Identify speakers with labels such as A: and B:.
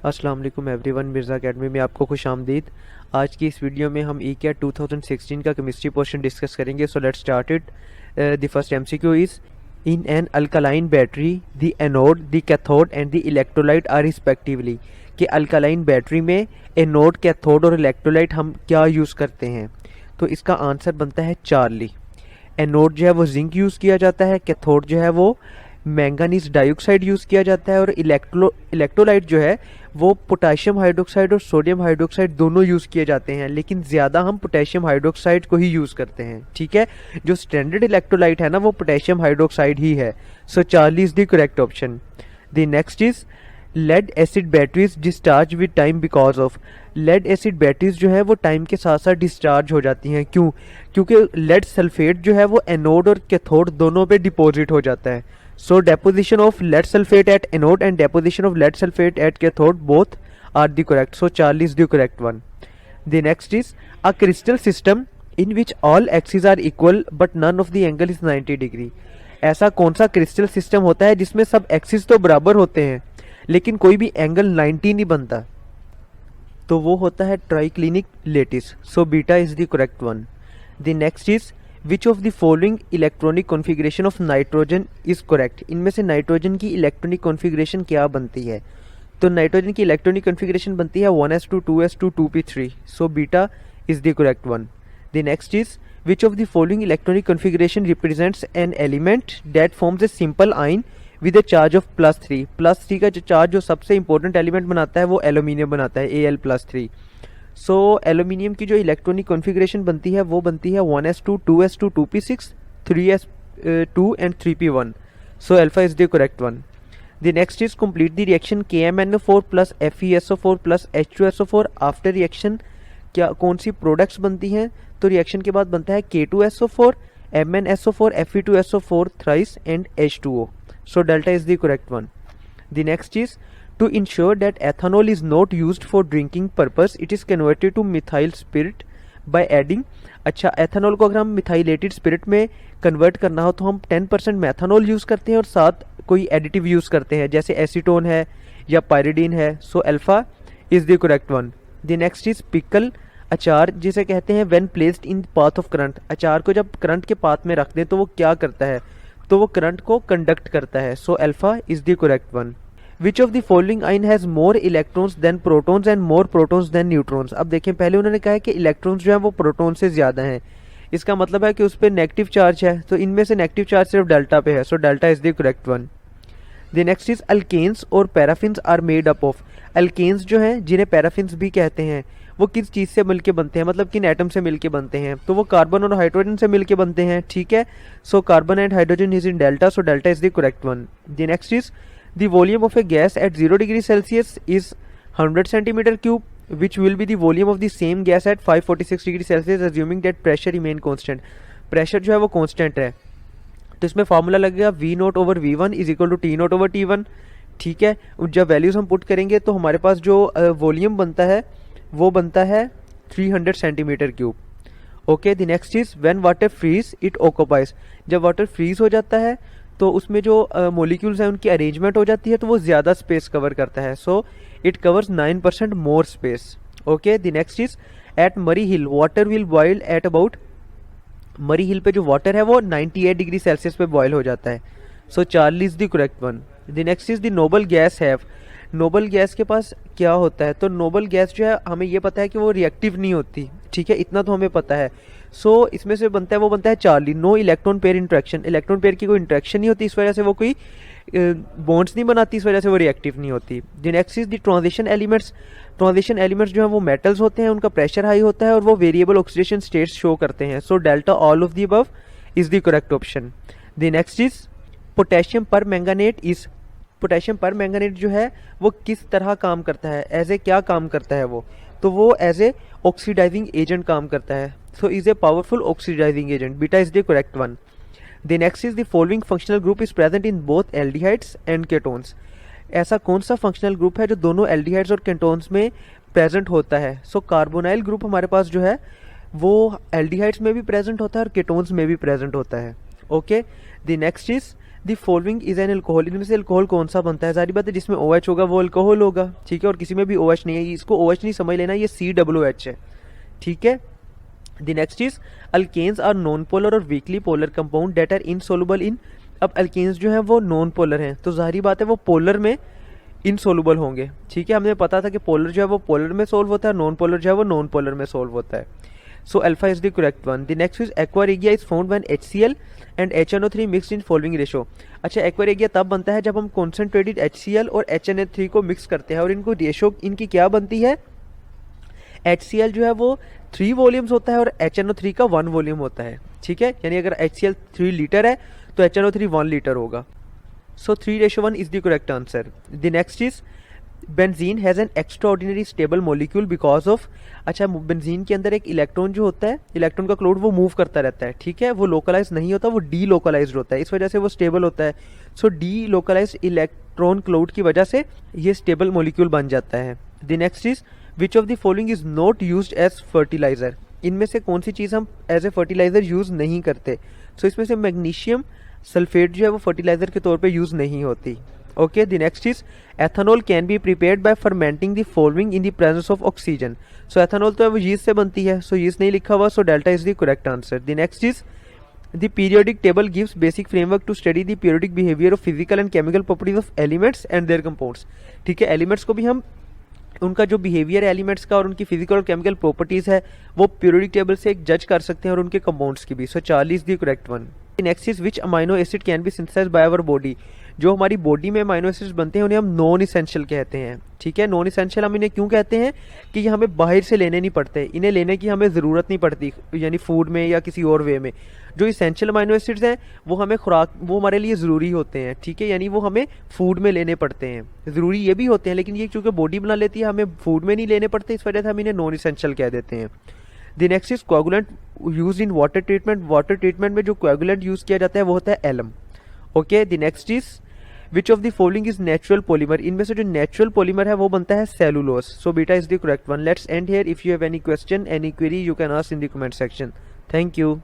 A: अस्सलाम वालेकुम everyone, Mirza academy में आपको खुश आमदीद। आज की इस वीडियो में हम ECAT 2016 का केमिस्ट्री पोर्शन डिस्कस करेंगे। So let's start it. The first MCQ is in an alkaline battery the anode the cathode and the electrolyte are respectively. कि अल्कालाइन बैटरी में एनोड, कैथोड और इलेक्ट्रोलाइट हम क्या use करते हैं। तो इसका आंसर बनता है चार्ली। एनोड जो है वो जिंक यूज़ किया जाता है, कैथोड जो है वो मैंगानीज डाइऑक्साइड यूज़ किया जाता है और इलेक्ट्रोलाइट जो है वो पोटेशियम हाइड्रोक्साइड और सोडियम हाइड्रोक्साइड दोनों यूज़ किए जाते हैं, लेकिन ज़्यादा हम पोटेशियम हाइड्रोक्साइड को ही यूज़ करते हैं। ठीक है, जो स्टैंडर्ड इलेक्ट्रोलाइट है ना वो पोटेशियम हाइड्रोक्साइड ही है। So Charlie is the correct option. The next is lead acid batteries discharge with time because of. Lead acid batteries जो है वो टाइम के साथ साथ डिस्चार्ज हो जाती हैं। क्यों? क्योंकि लेड सल्फेट जो है वो एनोड और कैथोड दोनों पे डिपॉजिट हो जाता है। So deposition of lead sulfate at anode and deposition of lead sulfate at cathode both are the correct. So Charlie is the correct one. The next is a crystal system in which all axes are equal but none of the angle is 90 degree. ऐसा कौन सा crystal system होता है जिसमें सब axis तो बराबर होते हैं लेकिन कोई भी एंगल 90 नहीं बनता? तो वो होता है triclinic lattice. So beta is the correct one. The next is which of the following electronic configuration of nitrogen is correct. इनमें से नाइट्रोजन की इलेक्ट्रॉनिक कॉन्फ़िगरेशन क्या बनती है? तो नाइट्रोजन की इलेक्ट्रॉनिक कॉन्फ़िगरेशन बनती है 1s2 2s2 2p3। So beta is the correct one. The next is which of the following electronic configuration represents an element that forms a simple ion with A charge of +3। +3 का जो charge जो सबसे important element बनाता है वो aluminium बनाता है, Al+3। So aluminium की जो इलेक्ट्रॉनिक कॉन्फ़िगरेशन बनती है वो बनती है 1s2 2s2 2p6 3s2 and 3p1। So alpha is the correct one. The next is complete the reaction KMnO4 plus FeSO4 plus H2SO4 after reaction. क्या कौन सी प्रोडक्ट्स बनती हैं? तो रिएक्शन के बाद बनता है K2SO4 MnSO4 Fe2SO4 thrice and H2O। So delta is the correct one. The next is to ensure that ethanol is not used for drinking purpose it is converted to methyl spirit by adding। अच्छा, ethanol को अगर हम methylated spirit में convert करना हो तो हम 10% methanol use करते हैं और साथ कोई एडिटिव यूज़ करते हैं जैसे एसीटोन है या पायरिडीन है। So alpha is the correct one. The next is pickle. अचार जिसे कहते हैं when placed in path of current. अचार को जब करंट के पाथ में रख दें तो वो क्या करता है? तो वो करंट को कंडक्ट करता है। So alpha is the correct one. Which of the following ion has more electrons than protons and more protons than neutrons. अब देखें, पहले उन्होंने कहा है कि इलेक्ट्रॉन्स जो है वो प्रोटॉन से ज़्यादा हैं, इसका मतलब है कि उस पर नेगेटिव चार्ज है। तो इनमें से नेगेटिव चार्ज सिर्फ डेल्टा पे है। So delta is the correct one. The next is alkanes और paraffins are made up of. Alkanes जो हैं जिन्हें पैराफिन्स भी कहते हैं वो किस चीज़ से मिलके बनते हैं, मतलब किन एटम से मिलके बनते हैं? तो वो कार्बन और हाइड्रोजन से मिलके बनते हैं। ठीक है, so carbon and hydrogen is in delta. So delta is the correct one. The next is the volume of a gas at 0 degree Celsius is 100 centimeter cube, which will be the volume of the same gas at 546 degree Celsius assuming that pressure remain constant। Pressure जो है वो constant है तो इसमें formula लगेगा V0/V1 is equal to T0/T1। ठीक है, जब वैल्यूज हम पुट करेंगे तो हमारे पास जो वॉल्यूम बनता है वो बनता है 300 centimetre cube. Okay, the next is when water freeze it occupies. जब वाटर फ्रीज हो जाता है तो उसमें जो मॉलिक्यूल्स हैं उनकी अरेंजमेंट हो जाती है तो वो ज़्यादा स्पेस कवर करता है। So it covers 9% more space. Okay, the next is at Murree hill water will boil at about. Murree hill पे जो वाटर है वो 98 डिग्री सेल्सियस पे बॉयल हो जाता है। So Charlie is the correct one. The next is the noble gas have. Noble gas के पास क्या होता है? तो नोबल गैस जो है हमें ये पता है कि वो रिएक्टिव नहीं होती। ठीक है, इतना तो हमें पता है। सो इसमें से बनता है वो बनता है Charlie. No electron pair interaction. Electron pair की कोई इंट्रैक्शन नहीं होती, इस वजह से वो कोई बॉन्ड्स नहीं बनाती, इस वजह से वो रिएक्टिव नहीं होती। The next is the transition elements. Transition elements जो है वो मेटल्स होते हैं, उनका प्रेशर हाई होता है और वो वेरिएबल ऑक्सीडेशन स्टेट्स शो करते हैं। So delta all of the above is the correct option. The next is potassium पर मैंगानेट इज। पोटेशियम पर मैंगानेट जो है वो किस तरह काम करता है, एज ए क्या काम करता है वो? तो वो एज ए ऑक्सीडाइजिंग एजेंट काम करता है। So is a powerful oxidising agent. Beta is the correct one. The next is the following functional group is present in both aldehydes and ketones. ऐसा कौन सा फंक्शनल ग्रुप है जो दोनों aldehydes और केटोन्स में प्रेजेंट होता है? सो कार्बोनाइल ग्रुप हमारे पास जो है वो एल्डिहाइड्स में भी प्रेजेंट होता है और केटोन्स में भी प्रेजेंट होता है। Okay, the next is the following is an alcohol, इनमें से अल्कोहल कौन सा बनता है? सारी बात है, जिसमें OH होगा वो अल्कोहल होगा, ठीक है, और किसी में भी OH नहीं है, इसको OH नहीं समझ लेना, ये COOH है, ठीक है। The next is alkanes are non polar और weakly polar compound that are insoluble in. अब अल्केन्स जो है वो नॉन पोलर हैं, तो जाहिर बात है वो पोलर में इनसोलुबल होंगे, ठीक है। हमें पता था कि पोलर जो है वो पोलर में सोल्व होता है, नॉन पोलर जो है वो नॉन पोलर में सोल्व होता है। So alpha is the correct one. The next is aqua regia is found when HCl and HNO3 mixed in following ratio. अच्छा, एक्वा रेगिया तब बनता है जब हम कॉन्सेंट्रेटेड HCl और HNO3 को मिक्स करते हैं, और इनको रेशो इनकी क्या बनती है? HCl जो है वो 3 वॉल्यूम्स होता है और HNO3 का 1 वॉल्यूम होता है, ठीक है। यानी अगर HCl 3 लीटर है तो HNO3 1 लीटर होगा। सो 3:1 is the correct answer. The next is benzene has an extraordinary stable molecule because of. अच्छा, बेंजीन के अंदर एक इलेक्ट्रॉन जो होता है, इलेक्ट्रॉन का क्लाउड वो मूव करता रहता है, ठीक है, वो लोकलाइज नहीं होता, वो डी लोकलाइज्ड होता है, इस वजह से वो स्टेबल होता है। So delocalised electron cloud की वजह से ये स्टेबल मॉलिक्यूल बन जाता है। The next is which of the following is not used as fertiliser, इनमें से कौन सी चीज़ हम एज ए फर्टिलाइजर यूज़ नहीं करते? सो इसमें से मैग्नीशियम सल्फेट जो है वो फर्टिलाइजर के तौर पे यूज़ नहीं होती। Okay, the next is ethanol can be prepared by fermenting the following in the presence of oxygen. So ethanol तो है वो यीस्ट से बनती है, सो यीस्ट नहीं लिखा हुआ, so delta is the correct answer. The next is the periodic table gives basic framework to study the periodic behaviour of physical and chemical properties of elements and their compounds, ठीक है। Elements को भी हम उनका जो behaviour है elements का और उनकी फिजिकल और केमिकल प्रॉपर्टीज है वो पीरियोडिक टेबल से एक जज कर सकते हैं, और उनके कंपाउंड्स की भी। So 40 is the correct one. Next is which amino acid can be synthesised by our body, जो हमारी बॉडी में अमाइनो एसिड्स बनते हैं उन्हें हम नॉन इसेंशियल कहते हैं, ठीक है। नॉन इसेंशियल हम इन्हें क्यों कहते हैं? कि ये हमें बाहर से लेने नहीं पड़ते, इन्हें लेने की हमें ज़रूरत नहीं पड़ती, यानी फूड में या किसी और वे में। जो इसेंशियल अमाइनो एसिड्स हैं वो हमें खुराक, वो हमारे लिए ज़रूरी होते हैं, ठीक है, यानी वो हमें फूड में लेने पड़ते हैं, ज़रूरी ये भी होते हैं, लेकिन ये चूँकि बॉडी बना लेती है हमें फूड में नहीं लेने पड़ते, इस वजह से हम इन्हें नॉन इसेंशियल कह देते हैं। The next is coagulant use in water treatment, water treatment में जो कोगुलेंट यूज़ किया जाता है वो होता है alum. Okay, the next is which of the following is natural polymer, इनमें से जो नेचुरल पॉलीमर है वो बनता है cellulose. So beta is the correct one. Let's end here. If you have any question, any query, you can ask in the comment section. Thank you.